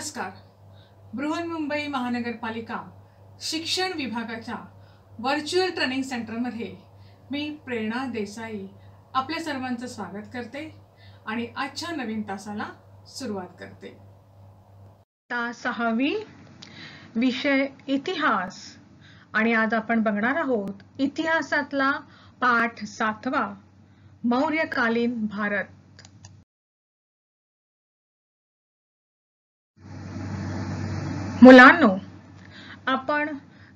नमस्कार. बृहन्मुंबई महानगरपालिका शिक्षण विभागाच्या व्हर्च्युअल ट्रेनिंग सेंटरमध्ये मी प्रेरणा देसाई आपल्या सर्वांचं स्वागत करते आणि आजच्या नवीन तासाला सुरुवात करते. तास 6वी, विषय इतिहास. आणि आज आपण बघणार आहोत इतिहासातला पाठ 7वा, मौर्यकालीन भारत. मुलांनो, आपण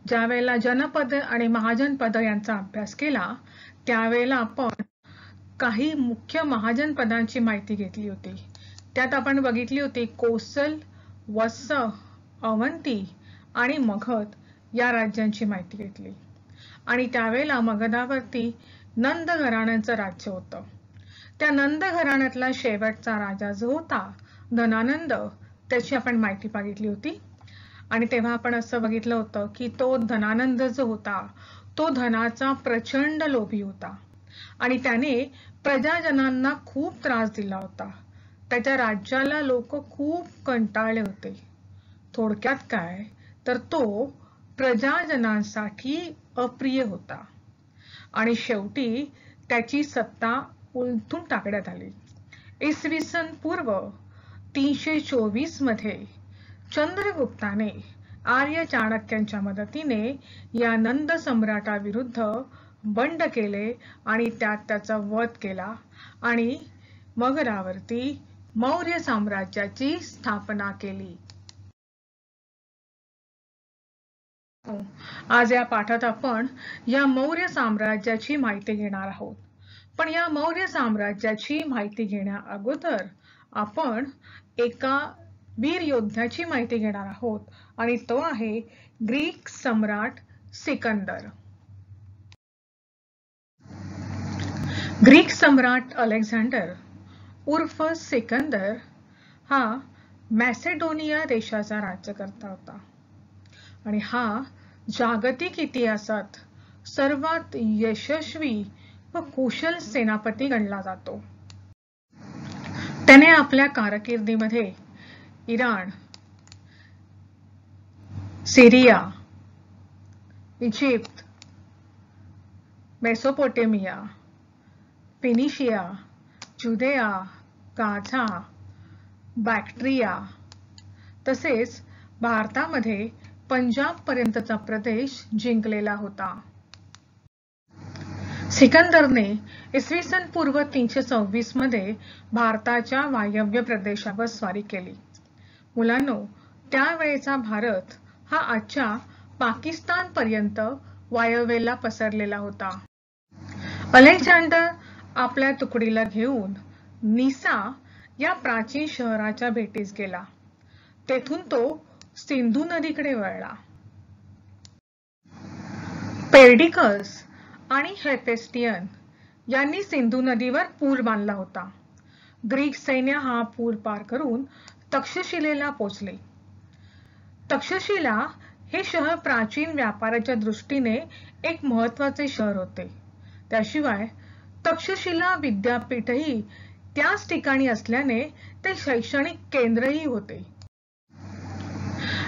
ज्यावेळेला जनपद आणि महाजनपद यांचा अभ्यास केला त्यावेळेला आपण काही मुख्य महाजनपदांची माहिती घेतली होती. त्यात आपण बघितली होती कोसल, वत्स, अवंती आणि मगध या राज्यांची माहिती घेतली. आणि त्यावेळेला मगधावरती नंद घराण्याचं राज्य होतं. त्या नंद घराण्यातला शेवटचा राजा जो होता धनानंद, त्याची आपण माहिती बघितली होती. आणि तेव्हा आपण असं बघितलं होतं की तो धनानंद जो होता तो धनाचा प्रचंड लोभी होता आणि त्याने प्रजाजनांना खूप त्रास दिला होता. त्याच्या राज्याला लोक खूप कंटाळले होते. थोडक्यात काय तर तो प्रजाजनांसाठी अप्रिय होता आणि शेवटी त्याची सत्ता उलथून टाकण्यात आली. इसवी सन पूर्व 324 मध्ये चंद्रगुप्ताने आर्य चाणक्यांच्या मदतीने या नंद सम्राटाविरुद्ध बंड केले आणि त्यात त्याचा वध केला आणि मगधावरती मौर्य साम्राज्याची स्थापना केली. आज या पाठात आपण या मौर्य साम्राज्याची माहिती घेणार आहोत. पण या मौर्य साम्राज्याची माहिती घेण्या अगोदर आपण एका वीर योद्ध्याची माहिती घेणार आहोत आणि तो आहे ग्रीक सम्राट सिकंदर. ग्रीक सम्राट अलेक्झांडर उर्फ सिकंदर हा मॅसेडोनिया देशाचा राज्यकर्ता होता आणि हा जागतिक इतिहासात सर्वात यशस्वी व कुशल सेनापती गणला जातो. त्याने आपल्या कारकिर्दीमध्ये इराण, सिरिया, Egypt, Mesopotamia, Phoenicia, जुदेया, Gaza, Bactria तसेच भारतामध्ये पंजाब पर्यंतचा प्रदेश जिंकलेला होता. सिकंदरने इसवी सन पूर्व 326 मध्ये भारताच्या वायव्य प्रदेशावर स्वारी केली. मुलांनो, त्यावेळेचा भारत हा आजच्या पाकिस्तान पर्यंत वायव्येला पसरलेला होता. अलेक्झांडर आपल्या तुकडीला घेऊन निसा या प्राचीन शहराच्या भेटीस गेला. तेथून तो सिंधू नदीकडे वळला. पेर्डिकस आणि हेफेस्टियन यांनी सिंधू नदीवर पूल बांधला होता. ग्रीक सैन्य हा पूल पार करून तक्षशिलेला पोहोचले. तक्षशिला हे शहर प्राचीन व्यापाराच्या दृष्टीने एक महत्त्वाचे शहर होते. त्याशिवाय तक्षशिला विद्यापीठही त्याच ठिकाणी असल्याने ते शैक्षणिक केंद्रही होते.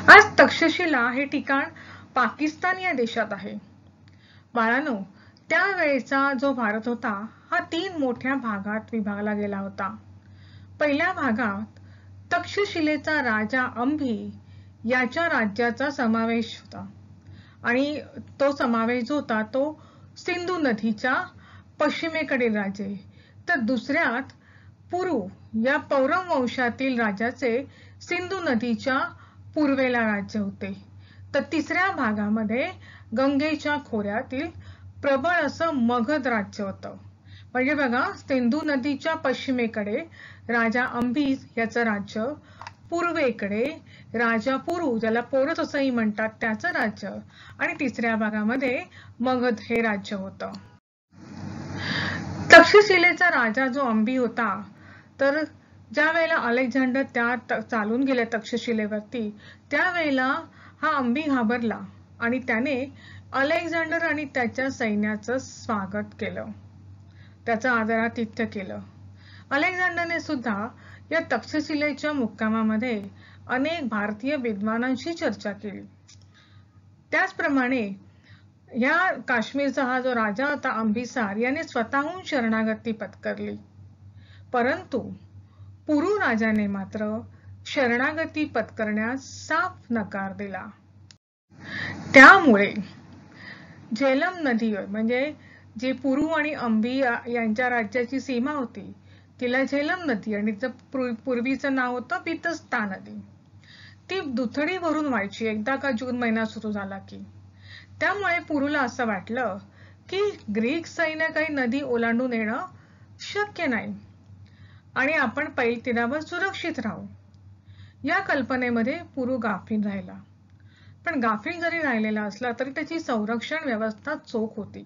आज तक्षशिला हे ठिकाण पाकिस्तान या देशात आहे. बाळांनो, त्यावेळेचा जो भारत होता हा 3 मोठ्या भागात विभागला गेला होता. पहिल्या भागात तक्षशिलेचा राजा अंबी याच्या राज्याचा समावेश होता आणि तो समावेश जो होता तो सिंधू नदीच्या पश्चिमेकडील राजे. तर दुसऱ्यात पुरू या पौरव वंशातील राजाचे सिंधू नदीच्या पूर्वेला राज्य होते. तर तिसऱ्या भागामध्ये गंगेच्या खोऱ्यातील प्रबळ असं मगध राज्य होतं. म्हणजे बघा, सिंधू नदीच्या पश्चिमेकडे राजा अंबी याचं राज्य, पूर्वेकडे राजा पुरू ज्याला पोरस असंही म्हणतात त्याचं राज्य आणि तिसऱ्या भागामध्ये मगध हे राज्य होतं. तक्षशिलेचा राजा जो अंबी होता, तर ज्या वेळेला अलेक्झांडर त्या चालून गेले तक्षशिलेवरती त्यावेळेला हा अंबी घाबरला आणि त्याने अलेक्झांडर आणि त्याच्या सैन्याचं स्वागत केलं, त्याचं आदरातिथ्य केलं. अलेक्झांडरने सुद्धा या तक्षशिलेच्या मुक्कामामध्ये अनेक भारतीय विद्वानांशी चर्चा केली. त्याचप्रमाणे या काश्मीरचा हा जो राजा होता अंबिसार याने स्वतःहून शरणागती पत्करली. परंतु पुरू राजाने मात्र शरणागती पत्करण्यास साफ नकार दिला. त्यामुळे झेलम नदीवर म्हणजे जी पुरू आणि अंबी यांच्या राज्याची सीमा होती तिला झेलम नदी आणि पूर्वीचं नाव होतं बितस्ता नदी, ती दुथडी भरून व्हायची एकदा का जून महिना सुरू झाला की. त्यामुळे पुरूला असं वाटलं की ग्रीक सैन्य काही नदी ओलांडून येणं शक्य नाही आणि आपण पैल तीरावर सुरक्षित राहू. या कल्पनेमध्ये पुरू गाफील राहिला. पण गाफील जरी राहिलेला असला तरी त्याची संरक्षण व्यवस्था चोख होती.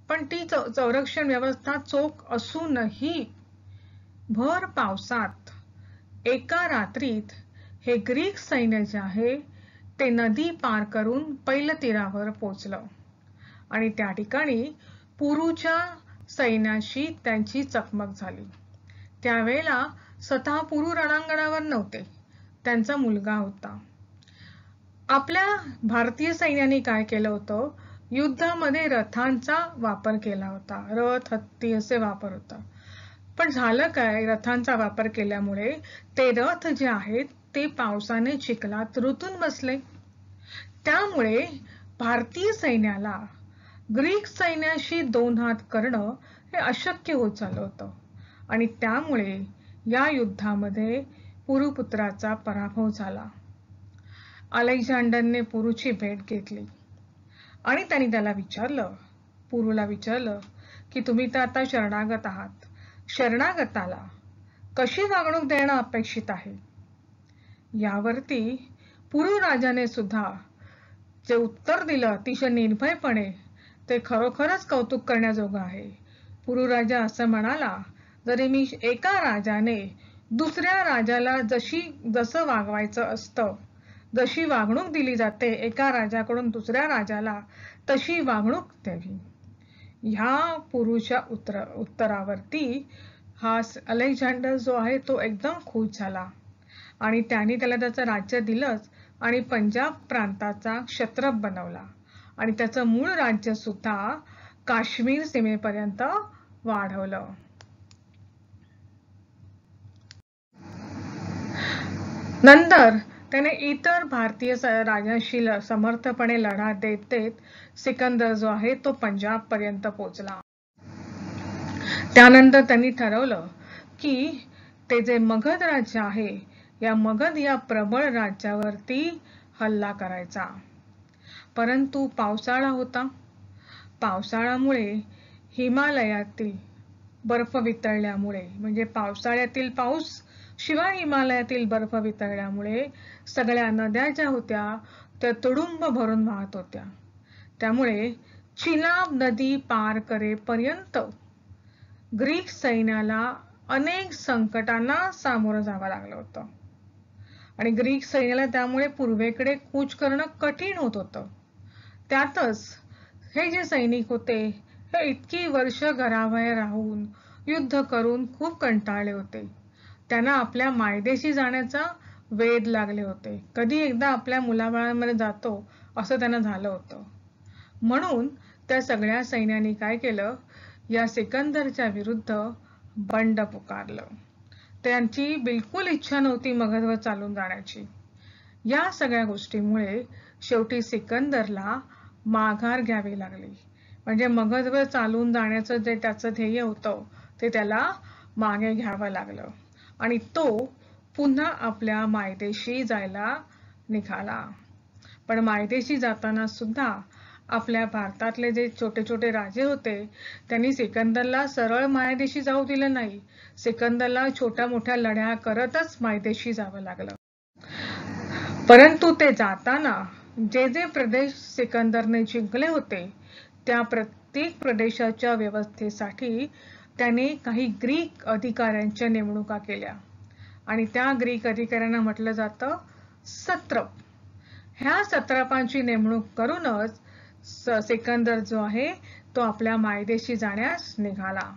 पण ती संरक्षण व्यवस्था चोख असूनही भर पावसात एका रात्रीत हे ग्रीक सैन्य जे आहे ते नदी पार करून पैल तीरावर पोचलं आणि त्या ठिकाणी पुरूच्या सैन्याशी त्यांची चकमक झाली. त्यावेळेला स्वतः पुरू रणांगणावर नव्हते, त्यांचा मुलगा होता. आपल्या भारतीय सैन्याने काय केलं होतं, युद्धामध्ये रथांचा वापर केला होता. रथ हत्ती असे वापर होता. पण झालं काय, रथांचा वापर केल्यामुळे ते रथ जे आहेत ते पावसाने चिखलात रुतून बसले. त्यामुळे भारतीय सैन्याला ग्रीक सैन्याशी दोन हात करणं हे अशक्य होत चाललं होतं आणि त्यामुळे या युद्धामध्ये पुरूपुत्राचा पराभव झाला. अलेक्झांडरने पुरूची भेट घेतली आणि त्यांनी त्याला पुरूला विचारलं की तुम्ही तर आता शरणागत आहात, शरणागताला कशी वागणूक देणं अपेक्षित आहे. यावरती पुरू राजाने सुद्धा जे उत्तर दिलं अतिशय निर्भयपणे ते खरोखरच कौतुक करण्याजोगं आहे. पुरू राजा असं म्हणाला, जरी मी एका राजाने दुसऱ्या राजाला जसं वागवायचं असतं, जशी वागणूक दिली जाते एका राजाकडून दुसऱ्या राजाला, तशी वागणूक द्यावी. ह्या पुरूच्या उत्तरावरती हा अलेक्झांडर जो आहे तो एकदम खुश झाला आणि त्याने त्याला त्याचं राज्य दिलंच आणि पंजाब प्रांताचा क्षत्रप बनवला आणि त्याचं मूळ राज्य सुद्धा काश्मीर सीमेपर्यंत वाढवलं. नंतर त्याने इतर भारतीय राजांशी समर्थपणे लढा देत देत सिकंदर जो आहे तो पंजाब पर्यंत पोहोचला. त्यानंतर त्यांनी ठरवलं की ते जे मगध राज्य आहे या मगध या प्रबळ राज्यावरती हल्ला करायचा. परंतु पावसाळा होता. पावसाळ्यामुळे हिमालयातील बर्फ वितळल्यामुळे म्हणजे पावसाळ्यातील पाऊस शिवाय हिमालयातील बर्फ वितळल्यामुळे सगळ्या नद्या ज्या होत्या त्या तुडुंब भरून वाहत होत्या. त्यामुळे चिनाब नदी पार करेपर्यंत ग्रीक सैन्याला अनेक संकटांना सामोरं जावं लागलं होतं आणि ग्रीक सैन्याला त्यामुळे पूर्वेकडे कूच करणं कठीण होत होतं. त्यातच हे जे सैनिक होते हे इतकी वर्ष घराबाहेर राहून युद्ध करून खूप कंटाळले होते. त्यांना आपल्या मायदेशी जाण्याचा वेध लागले होते. कधी एकदा आपल्या मुलाबाळांमध्ये जातो असं त्यांना झालं होतं. म्हणून त्या सगळ्या सैन्याने काय केलं, या सिकंदरच्या विरुद्ध बंड पुकारलं. त्यांची बिलकुल इच्छा नव्हती मगधवर चालून जाण्याची. या सगळ्या गोष्टीमुळे शेवटी सिकंदरला माघार घ्यावी लागली. म्हणजे मगधवर चालून जाण्याचं जे त्याचं ध्येय होतं ते त्याला मागे घ्यावं लागलं आणि तो पुन्हा आपल्या मायदेशी जायला निघाला. पण मायदेशी जाताना सुद्धा आपल्या भारतातले जे छोटे छोटे राजे होते त्यांनी सिकंदरला सरळ मायदेशी जाऊ दिलं नाही. सिकंदरला छोट्या मोठ्या लढ्या करतच मायदेशी जावं लागलं. परंतु ते जाताना जे जे प्रदेश सिकंदरने जिंकले होते त्या प्रत्येक प्रदेशाच्या व्यवस्थेसाठी त्याने काही ग्रीक अधिकाऱ्यांच्या नेमणुका केल्या आणि त्या ग्रीक अधिकाऱ्यांना म्हटलं जातं सत्रप. ह्या सत्रपांची नेमणूक करूनच सिकंदर जो आहे तो आपल्या मायदेशी जाण्यास निघाला.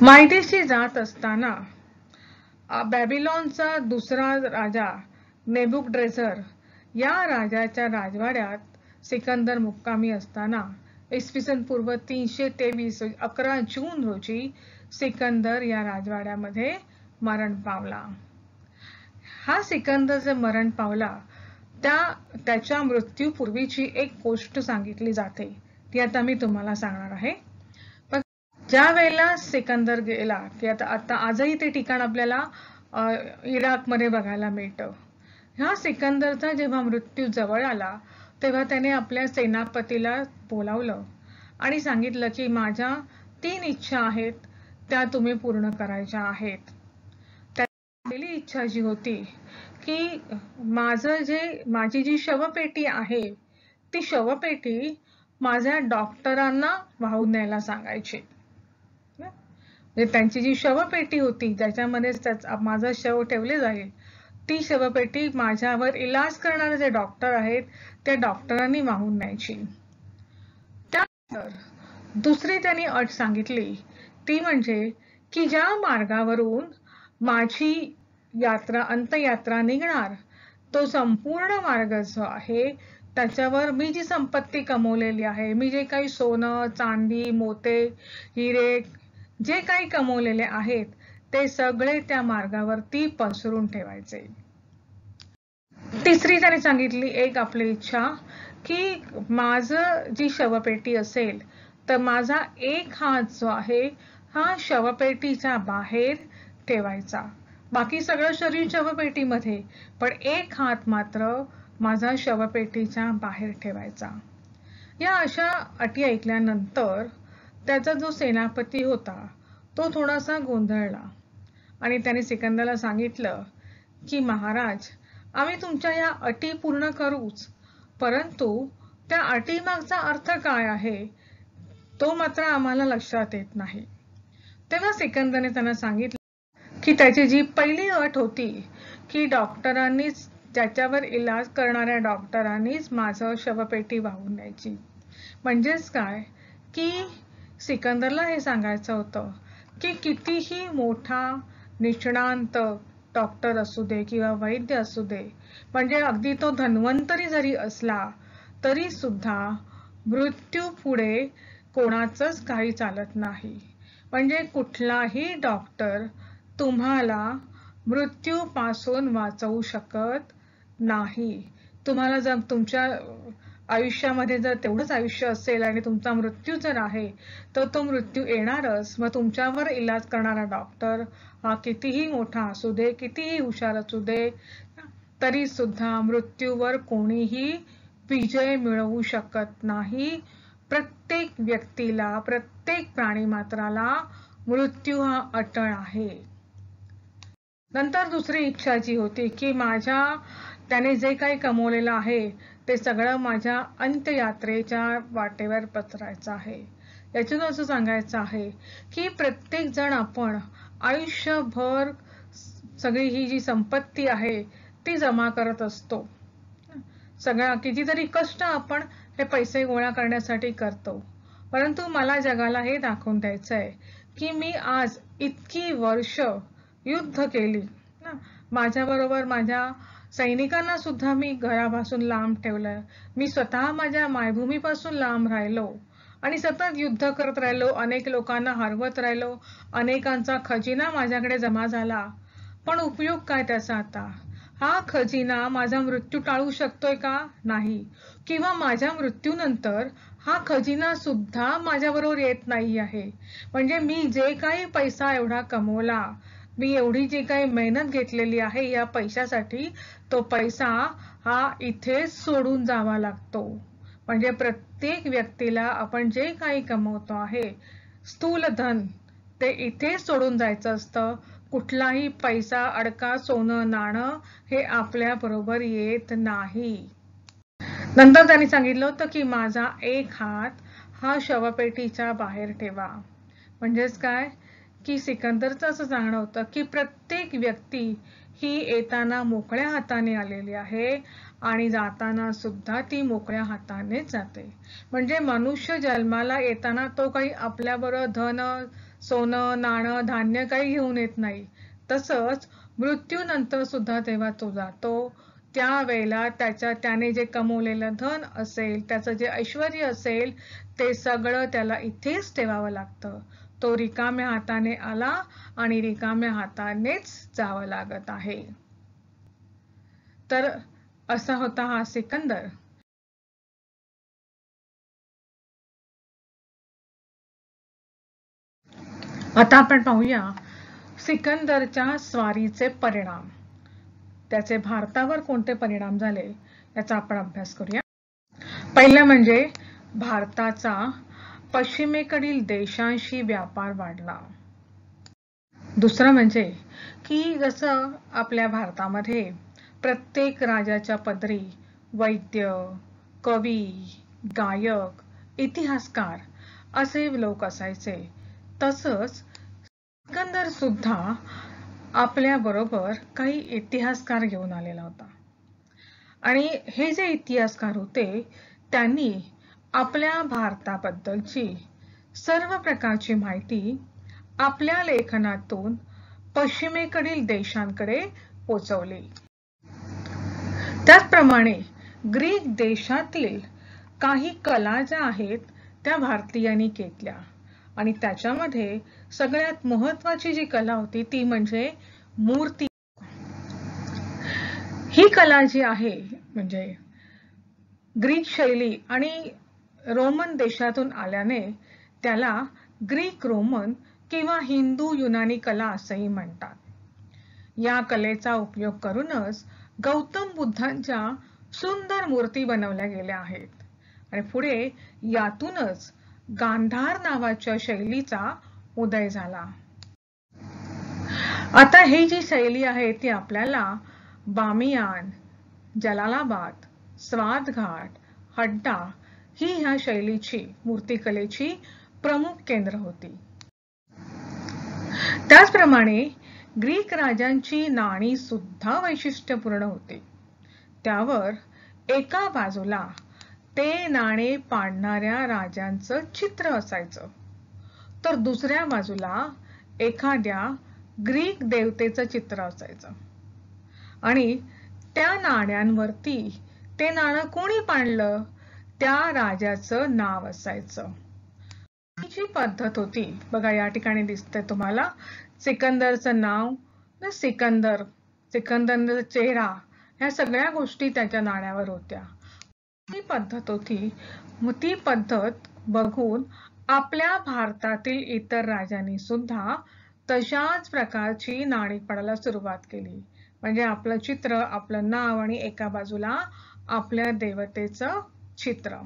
मायदेशी जात असताना बॅबिलॉनचा दुसरा राजा नेबुकड्रेझर या राजाच्या राजवाड्यात सिकंदर मुक्कामी असताना इसवी सन पूर्व 323 11 जून रोजी सिकंदर या राजवाड्यामध्ये मरण पावला. हा सिकंदर जे मरण पावला त्याच्या मृत्यूपूर्वीची एक गोष्ट सांगितली जाते, ती आता मी तुम्हाला सांगणार आहे. ज्या वेळेला सिकंदर गेला की आता आजही ते ठिकाण आपल्याला इराकमध्ये बघायला मिळतं. ह्या सिकंदरचा जेव्हा मृत्यू जवळ आला तेव्हा त्याने आपल्या सेनापतीला बोलावलं आणि सांगितलं की माझ्या 3 इच्छा आहेत त्या तुम्ही पूर्ण करायच्या आहेत. पहिली इच्छा जी होती की माझी जी शवपेटी आहे ती शवपेटी माझ्या डॉक्टरांना वाहून न्यायला सांगायची. त्यांची जी शवपेटी होती ज्याच्यामध्ये माझं शव ठेवले जाईल ती शवपेटी माझ्यावर इलाज करणारे जे डॉक्टर आहेत त्या डॉक्टरांनी वाहून न्यायची. त्यानंतर दुसरी त्यांनी अट सांगितली ती म्हणजे की ज्या मार्गावरून माझी अंतयात्रा निघणार तो संपूर्ण मार्ग जो आहे त्याच्यावर मी जी संपत्ती कमवलेली आहे, मी जे काही सोनं चांदी मोते हिरे जे काही कमवलेले आहेत ते सगळे त्या मार्गावरती पसरून ठेवायचे. तिसरी त्याने सांगितली एक आपली इच्छा की माझं जी शवपेटी असेल तर माझा एक हात जो आहे हा शवपेटीच्या बाहेर ठेवायचा. बाकी सगळं शरीर शवपेटीमध्ये, पण एक हात मात्र माझा शवपेटीच्या बाहेर ठेवायचा. या अशा अटी ऐकल्यानंतर त्याचा जो सेनापती होता तो थोडासा गोंधळला आणि त्याने सिकंदरला सांगितलं की महाराज, आम्ही तुमच्या या अटी पूर्ण करूच, परंतु त्या अटीमागचा अर्थ काय आहे तो मात्र आम्हाला लक्षात येत नाही. तेव्हा सिकंदरने त्यांना सांगितलं की त्याची जी पहिली अट होती की डॉक्टरांनीच ज्याच्यावर इलाज करणाऱ्या डॉक्टरांनीच माझं शवपेटी वाहून न्यायची. म्हणजेच काय की सिकंदरला हे सांगायचं होतं की कितीही मोठा निष्णांत डॉक्टर असू दे किंवा वैद्य असू दे, म्हणजे अगदी तो धन्वंतरी जरी असला तरी सुद्धा मृत्यू पुढे कोणाचंच काही चालत नाही. म्हणजे कुठलाही डॉक्टर तुम्हाला मृत्यूपासून वाचवू शकत नाही. तुम्हाला जर तुमच्या आयुष्यामध्ये जर तेवढंच आयुष्य असेल आणि तुमचा मृत्यू जर आहे तर तो मृत्यू येणारच. मग तुमच्यावर इलाज करणारा डॉक्टर हा कितीही मोठा असू दे, कितीही हुशार असू दे, तरी सुद्धा मृत्यूवर कोणीही विजय मिळवू शकत नाही. प्रत्येक व्यक्तीला, प्रत्येक प्राणीमात्राला मृत्यू हा अटळ आहे. नंतर दुसरी इच्छा जी होती की त्याने जे काही कमवलेलं आहे ते सगळं माझ्या अंत्ययात्रेच्या वाटेवर पसरायचं आहे. यातून असं सांगायचं आहे की प्रत्येक जण आपण आयुष्यभर सगळी ही जी संपत्ती आहे ती जमा करत असतो. कितीतरी कष्ट आपण हे पैसे गोळा करण्यासाठी करतो, परंतु मला जगाला हे दाखवून द्यायचंय की मी आज इतकी वर्ष युद्ध केली, माझ्याबरोबर माझ्या सैनिकांना सुद्धा मी घरापासून लांब ठेवलं, मी स्वतः माझ्या मायभूमीपासून लांब राहिलो आणि सतत युद्ध करत राहिलो, अनेक लोकांना हरवत राहिलो, अनेकांचा खजिना माझ्याकडे जमा झाला, पण उपयोग काय त्याचा आता? हा खजिना माझा मृत्यू टाळू शकतोय का? नाही. किंवा माझ्या मृत्यूनंतर हा खजिना सुद्धा माझ्याबरोबर येत नाही आहे. म्हणजे मी जे काही पैसा एवढा कमवला, मी एवढी जी काही मेहनत घेतलेली आहे या पैशासाठी, तो पैसा हा इथेच सोडून जावा लागतो. म्हणजे प्रत्येक व्यक्तीला आपण जे काही कमवतो आहे स्थूल धन ते इथेच सोडून जायचं असतं. कुठलाही पैसा अडका सोनं नाणं हे आपल्या बरोबर येत नाही. नंतर त्यांनी सांगितलं होतं की माझा एक हात हा शवपेटीच्या बाहेर ठेवा. म्हणजेच काय की सिकंदरचं असं सांगणं होतं की प्रत्येक व्यक्ती ही येताना मोकळ्या हाताने आलेली आहे आणि जाताना सुद्धा ती मोकळ्या हातानेच जाते. म्हणजे मनुष्य जन्माला येताना तो काही आपल्याबरोबर धन सोनं नाणं धान्य काही घेऊन येत नाही, तसंच मृत्यूनंतर सुद्धा तेव्हा तो जातो, त्यावेळेला त्याने जे कमवलेलं धन असेल, त्याचं जे ऐश्वर्य असेल, ते सगळं त्याला इथेच ठेवावं लागतं. तो रिकाम्या हाताने आला आणि रिकाम्या हातानेच जावं लागत आहे. तर असा होता हा सिकंदर. आता आपण पाहूया सिकंदरच्या स्वारीचे परिणाम. त्याचे भारतावर कोणते परिणाम झाले याचा आपण अभ्यास करूया. पहिलं म्हणजे भारताचा पश्चिमेकडील देशांशी व्यापार वाढला. दुसरं म्हणजे की जसं आपल्या भारतामध्ये प्रत्येक राजाच्या पदरी वैद्य, कवी, गायक, इतिहासकार असे लोक असायचे, तसंच सिकंदर सुद्धा आपल्या बरोबर काही इतिहासकार घेऊन आलेला होता. आणि हे जे इतिहासकार होते त्यांनी आपल्या भारताबद्दलची सर्व प्रकारची माहिती आपल्या लेखनातून पश्चिमेकडील देशांकडे पोहोचवली. त्याचप्रमाणे ग्रीक देशातील काही कला ज्या आहेत त्या भारतीयांनी घेतल्या आणि त्याच्यामध्ये सगळ्यात महत्वाची जी कला होती ती म्हणजे मूर्ती. ही कला जी आहे म्हणजे ग्रीक शैली आणि रोमन देशातून आल्याने त्याला ग्रीक रोमन किंवा हिंदू युनानी कला असंही म्हणतात. या कलेचा उपयोग करूनच गौतम बुद्धांच्या सुंदर मूर्ती बनवल्या गेल्या आहेत आणि पुढे यातूनच गांधार नावाच्या शैलीचा उदय झाला. आता ही जी शैली आहे ती आपल्याला बामियान, जलालाबाद, स्वात घाट, हड्डा ही ह्या शैलीची मूर्तिकलेची प्रमुख केंद्र होती. त्याचप्रमाणे ग्रीक राजांची नाणी सुद्धा वैशिष्ट्यपूर्ण होती. त्यावर एका बाजूला ते नाणे पाडणाऱ्या राजांचं चित्र असायचं, तर दुसऱ्या बाजूला एखाद्या ग्रीक देवतेचं चित्र असायचं आणि त्या नाण्यांवरती ते नाणं कोणी पाडलं त्या राजाचं नाव असायचं. ही जी पद्धत होती बघा या ठिकाणी दिसतंय तुम्हाला सिकंदरचं नाव, सिकंदरचा चेहरा, ह्या सगळ्या गोष्टी त्याच्या नाण्यावर होत्या. ही पद्धत होती. मग ती पद्धत बघून आपल्या भारतातील इतर राजांनी सुद्धा तशाच प्रकारची नाणी पाडायला सुरुवात केली. म्हणजे आपलं चित्र, आपलं नाव आणि एका बाजूला आपल्या देवतेचं चित्र.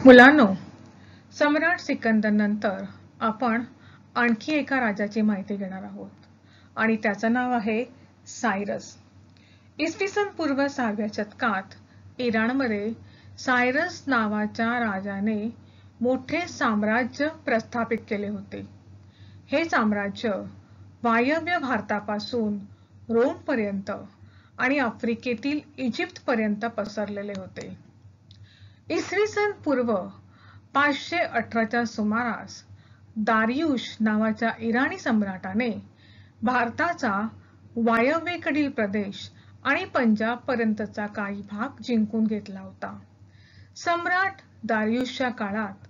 मुलांनो, सम्राट सिकंदर नंतर आपण आणखी एका राजाची माहिती घेणार आहोत आणि त्याचं नाव आहे सायरस. इसवी सन पूर्व 6व्या शतकात इराणमध्ये सायरस नावाच्या राजाने मोठे साम्राज्य प्रस्थापित केले होते. हे साम्राज्य वायव्य भारतापासून रोमपर्यंत आणि आफ्रिकेतील इजिप्तपर्यंत पसरलेले होते. इसवी सन पूर्व 518च्या सुमारास दारियुश नावाच्या इराणी सम्राटाने भारताचा वायव्येकडील प्रदेश आणि पंजाब पर्यंतचा काही भाग जिंकून घेतला होता. सम्राट दारियुशच्या काळात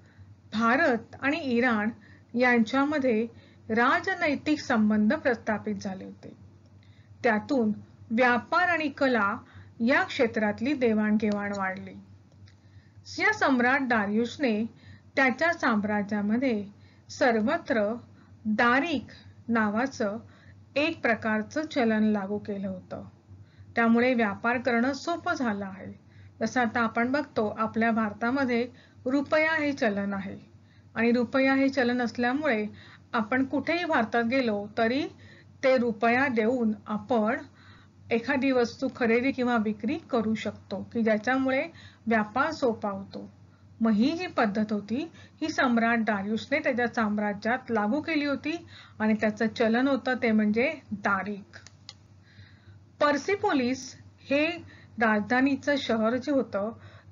भारत आणि इराण यांच्यामध्ये राजनैतिक संबंध प्रस्थापित झाले होते. त्यातून व्यापार आणि कला या क्षेत्रातली देवाणघेवाण वाढली. या सम्राट दारियुशने त्याच्या साम्राज्यामध्ये सर्वत्र दारिक नावाचं एक प्रकारचं चलन लागू केलं होतं. त्यामुळे व्यापार करणं सोपं झालं आहे. जसं आता आपण बघतो आपल्या भारतामध्ये रुपया हे चलन आहे आणि रुपया हे चलन असल्यामुळे आपण कुठेही भारतात गेलो तरी ते रुपया देऊन आपण एखादी वस्तू खरेदी किंवा विक्री करू शकतो की ज्याच्यामुळे व्यापार सोपा होतो. मग ही जी पद्धत होती ही सम्राट दारियुशने त्याच्या साम्राज्यात लागू केली होती आणि त्याचं चलन होतं ते म्हणजे दारिक. पर्सिपोलिस हे राजधानीचं शहर जे होतं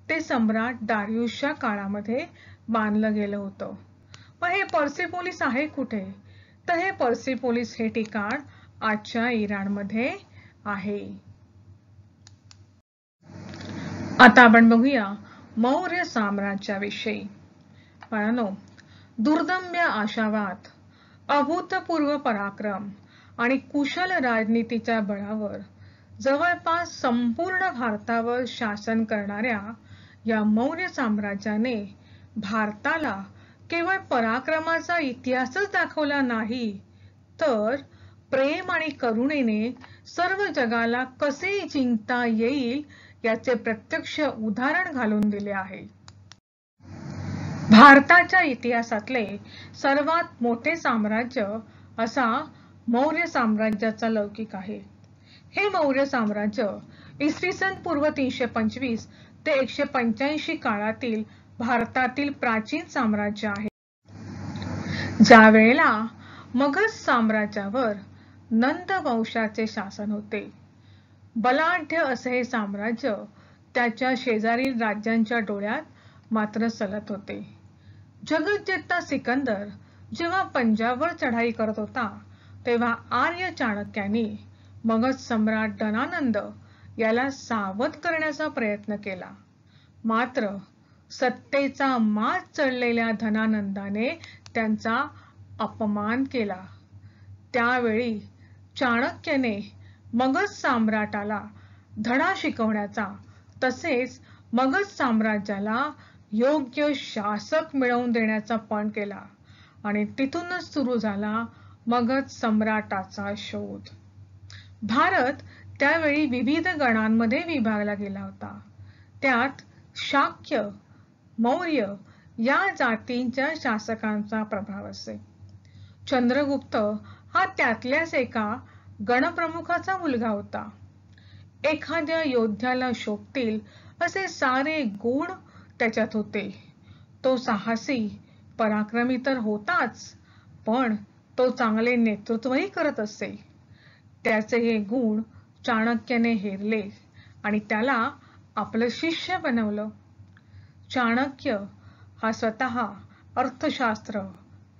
ते सम्राट दारियुशच्या काळामध्ये बांधलं गेलं होतं. मग हे पर्सिपोलिस आहे कुठे तर हे पर्सिपोलिस हे ठिकाण आजच्या इराणमध्ये आहे. आता आपण बघूया मौर्य साम्राज्याविषयी. बाळांनो, दुर्दम्य आशावाद, अभूतपूर्व पराक्रम आणि कुशल राजनीतीच्या बळावर जवळपास संपूर्ण भारतावर शासन करणाऱ्या या मौर्य साम्राज्याने भारताला केवळ पराक्रमाचा इतिहासच दाखवला नाही, तर प्रेम आणि करुणेने सर्व जगाला कसे जिंकता येईल याचे प्रत्यक्ष उदाहरण घालून दिले आहे. भारताच्या इतिहासातले सर्वात मोठे साम्राज्य असा मौर्य साम्राज्याचा लौकिक आहे. हे मौर्य साम्राज्य इसवी सन पूर्व 325 ते 185 काळातील भारतातील प्राचीन साम्राज्य आहे. ज्या वेळेला मगध साम्राज्यावर नंद वंशाचे शासन होते. बलाढ्य असे हे साम्राज्य त्याच्या शेजारील राज्यांच्या डोळ्यात मात्र सलत होते. जगज्जेता सिकंदर जेव्हा पंजाबवर चढाई करत होता, तेव्हा आर्य चाणक्यांनी मगध सम्राट धनानंद याला सावध करण्याचा प्रयत्न केला. मात्र सत्तेचा माज चढलेल्या धनानंदाने त्यांचा अपमान केला. त्यावेळी चाणक्याने मगध सम्राटाला धडा शिकवण्याचा तसेच मगध साम्राज्याला योग्य शासक मिळवून देण्याचा पण केला आणि तिथूनच सुरू झाला मगध सम्राटाचा शोध. भारत त्यावेळी विविध गणांमध्ये विभागला गेला होता. त्यात शाक्य, मौर्य या जातींच्या शासकांचा प्रभाव असे. चंद्रगुप्त हा त्यातल्याच एका गणप्रमुखाचा मुलगा होता. एखाद्या योद्ध्याला शोभतील असे सारे गुण त्याच्यात होते. तो साहसी, पराक्रमी तर होताच, पण तो चांगले नेतृत्वही करत असे. त्याचे हे गुण चाणक्याने हेरले आणि त्याला आपलं शिष्य बनवलं. चाणक्य हा स्वतः अर्थशास्त्र,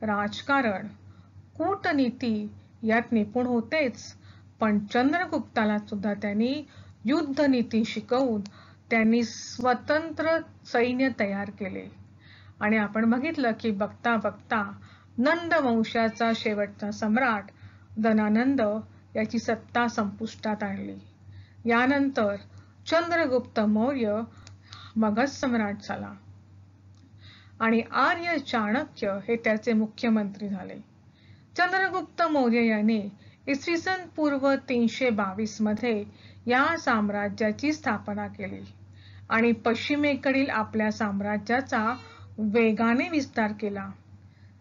राजकारण, कूटनीती यात निपुण होतेच, पण चंद्रगुप्ताला सुद्धा त्यांनी युद्धनीती शिकवून त्यांनी स्वतंत्र सैन्य तयार केले. आणि आपण बघितलं की बघता बघता नंद वंशाचा शेवटचा सम्राट धनानंद याची सत्ता संपुष्टात आणली. यानंतर चंद्रगुप्त मौर्य मगध सम्राट झाला आणि आर्य चाणक्य हे त्याचे मुख्यमंत्री झाले. चंद्रगुप्त मौर्य याने इसवी सन पूर्व 322 मध्ये या साम्राज्याची स्थापना केली आणि पश्चिमेकडील आपल्या साम्राज्याचा वेगाने विस्तार केला.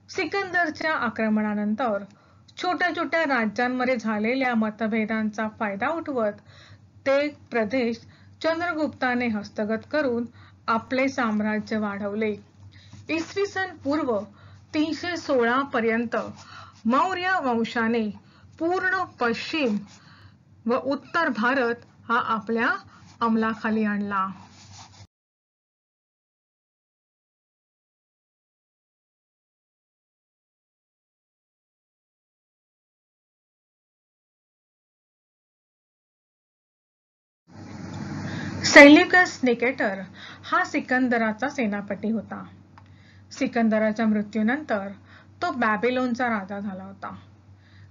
सिकंदरच्या आक्रमणानंतर छोट्या छोट्या राज्यांमध्ये झालेल्या मतभेदांचा फायदा उठवत ते प्रदेश चंद्रगुप्ताने हस्तगत करून आपले साम्राज्य वाढवले. इसवी सन पूर्व 316 पर्यंत मौर्य वंशाने पूर्ण पश्चिम व उत्तर भारत हा आपल्या अंमलाखाली आणला. सेल्युकस निकेटर हा सिकंदराचा सेनापती होता. सिकंदराच्या मृत्यूनंतर तो बॅबिलोनचा राजा झाला होता.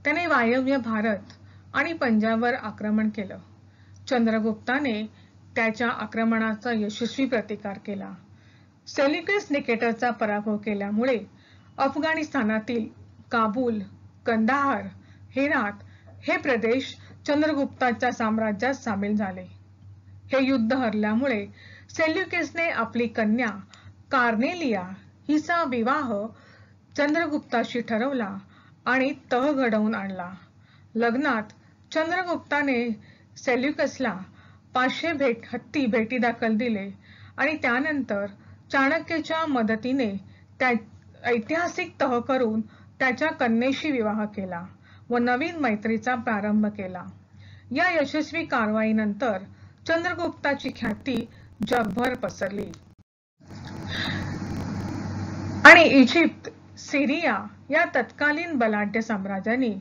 त्याने वायव्य भारत आणि पंजाबवर आक्रमण केलं. चंद्रगुप्ताने त्याच्या आक्रमणाचा यशस्वी प्रतिकार केला. सेल्युकस निकेटरचा पराभव केल्यामुळे अफगाणिस्तानातील काबूल, कंदाहार, हेरात हे प्रदेश चंद्रगुप्ताच्या साम्राज्यात सामील झाले. हे युद्ध हरल्यामुळे सेल्युकसने आपली कन्या कार्नेलिया हिचा विवाह चंद्रगुप्ताशी ठरवला आणि तह घडवून आणला. लग्नात चंद्रगुप्ताने सेल्युकसला 500 हत्ती भेटीदाखल दिले आणि त्यानंतर चाणक्याच्या मदतीने ऐतिहासिक तह करून त्याच्या कन्येशी विवाह केला व नवीन मैत्रीचा प्रारंभ केला. या यशस्वी कारवाईनंतर चंद्रगुप्ताची ख्याती जगभर पसरली आणि इजिप्त सिरिया या तत्कालीन बलाढ्य साम्राज्याने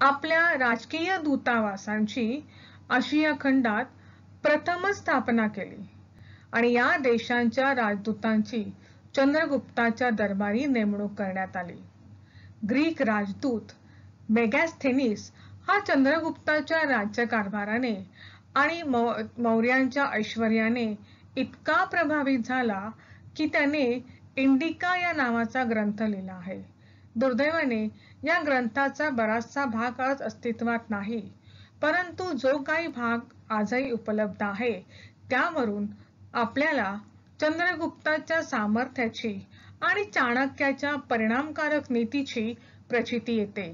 आपल्या राजकीय दूतावासांची आशिया खंडात प्रथमच स्थापना केली आणि या देशांच्या राजदूतांची चंद्रगुप्ताच्या दरबारी नेमणूक करण्यात आली. ग्रीक राजदूत मेगॅस्थेनिस हा चंद्रगुप्ताच्या राज्यकारभाराने आणि मौर्यांच्या ऐश्वर्याने इतका प्रभावित झाला की त्याने इंडिका या नावाचा ग्रंथ लिहिला आहे. दुर्दैवाने या ग्रंथाचा बराचसा भाग आज अस्तित्वात नाही, परंतु जो काही भाग आजही उपलब्ध आहे त्यावरून आपल्याला चंद्रगुप्ताच्या सामर्थ्याची आणि चाणक्याच्या परिणामकारक नीतीची प्रचिती येते.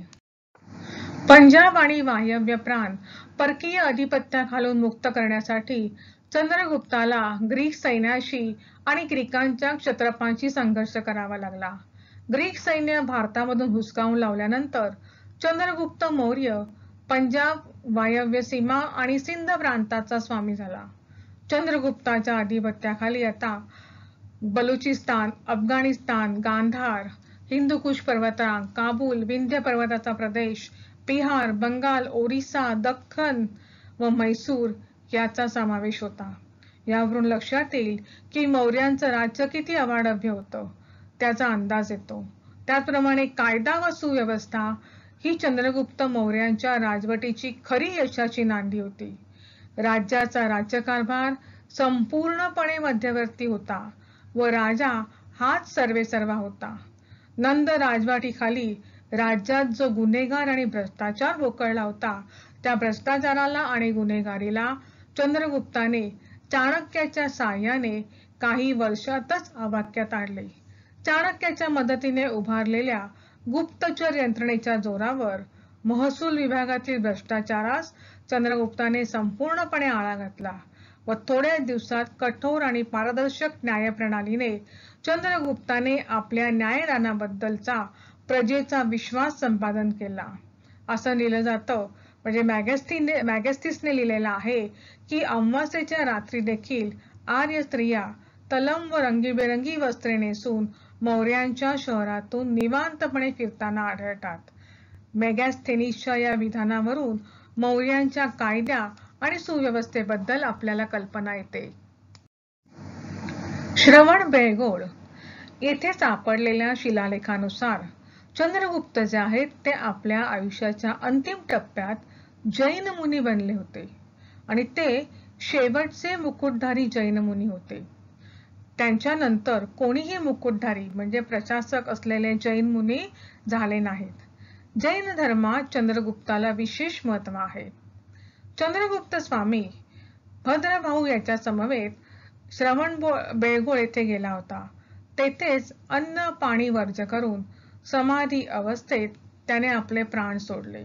पंजाब आणि वायव्य प्रांत परकीय अधिपत्याखालून मुक्त करण्यासाठी चंद्रगुप्ताला ग्रीक सैन्याशी आणि ग्रीकांच्या क्षत्रपांशी संघर्ष करावा लागला. ग्रीक सैन्य भारतामधून हुसकावून लावल्यानंतर चंद्रगुप्त मौर्य पंजाब, वायव्य सीमा आणि सिंध प्रांताचा स्वामी झाला. चंद्रगुप्ताच्या अधिपत्याखाली आता बलुचिस्तान, अफगाणिस्तान, गांधार, हिंदुकुश पर्वतरांग, काबूल, विंध्य पर्वताचा प्रदेश, बिहार, बंगाल, ओरिसा, दख्खन व म्हैसूर याचा समावेश होता. यावरून लक्षात येईल की मौर्यांचं राज्य किती अवाढव्य होतं त्याचा अंदाज येतो. त्याचप्रमाणे कायदा व सुव्यवस्था ही चंद्रगुप्त मौर्यांच्या राजवटीची खरी यशाची नांदी होती. राज्याचा राज्यकारभार संपूर्णपणे मध्यवर्ती होता व राजा हाच सर्वेसर्वा होता. नंद राजवटीखाली राज्यात जो गुन्हेगार आणि भ्रष्टाचार बोकळला होता त्या भ्रष्टाचाराला आणि गुन्हेगारीला चंद्रगुप्ताने चाणक्याच्या साहाय्याने काही वर्षातच आवाक्यात आणले. चाणक्याच्या मदतीने उभारलेल्या गुप्तचर यंत्रणेच्या जोरावर महसूल विभागातील भ्रष्टाचारास चंद्रगुप्ताने संपूर्णपणे आळा घातला व थोड्याच दिवसात कठोर आणि पारदर्शक न्यायप्रणालीने चंद्रगुप्ताने आपल्या न्यायदानाबद्दलचा प्रजेचा विश्वास संपादन केला. असं लिहिलं जातं, म्हणजे मॅगॅस्थिसने लिहिलेलं आहे की अमावास्येच्या रात्री देखील आर्य स्त्रिया तलम व रंगीबेरंगी वस्त्रे नेसून मौर्यांच्या शहरातून निवांतपणे फिरताना आढळतात. मेगॅस्थेनिसच्या या विधानावरून मौर्यांच्या कायद्या आणि सुव्यवस्थेबद्दल आपल्याला कल्पना येते. श्रवणबेळगोळ येथे सापडलेल्या शिलालेखानुसार चंद्रगुप्त जे आहेत ते आपल्या आयुष्याच्या अंतिम टप्प्यात जैन मुनी बनले होते आणि ते शेवटचे मुकुटधारी जैन मुनी होते. त्यांच्यानंतर कोणीही मुकुटधारी म्हणजे प्रशासक असलेले जैन मुनी झाले नाहीत. जैन धर्मात चंद्रगुप्ताला विशेष महत्त्व आहे. चंद्रगुप्त स्वामी भद्रभाऊ याच्या समवेत श्रवणबेळगोळ येथे गेला होता. तेथेच अन्न पाणी वर्ज्य करून समाधी अवस्थेत त्याने आपले प्राण सोडले.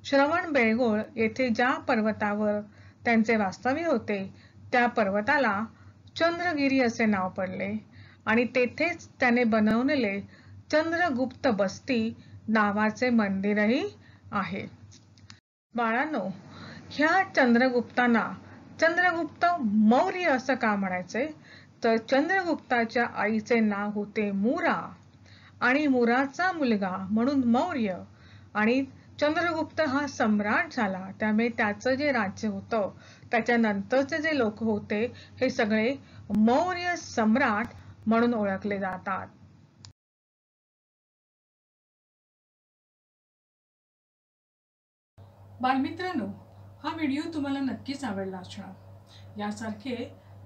श्रवणबेळगोळ येथे ज्या पर्वतावर त्यांचे वास्तव्य होते त्या पर्वताला चंद्रगिरी असे नाव पडले आणि तेथेच त्याने बनवलेले चंद्रगुप्त बस्ती नावाचे मंदिरही आहे. बाळांनो, ह्या चंद्रगुप्तांना चंद्रगुप्त मौर्य असं का म्हणायचे तर चंद्रगुप्ताच्या आईचे नाव होते मुरा आणि मुराचा मुलगा म्हणून मौर्य आणि चंद्रगुप्त हा सम्राट झाला. त्यामुळे त्याचं जे राज्य होतं त्याच्यानंतरचे जे लोक होते हे सगळे मौर्य सम्राट म्हणून ओळखले जातात. बालमित्रांनो, हा व्हिडिओ तुम्हाला नक्कीच आवडला असणार. यासारखे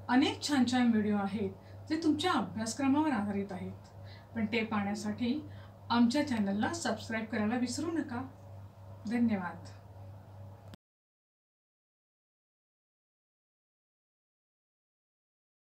अनेक छान छान व्हिडिओ आहेत जे तुमच्या अभ्यासक्रमावर आधारित आहेत, पण ते पाहण्यासाठी आमच्या चॅनलला सबस्क्राईब करायला विसरू नका. धन्यवाद.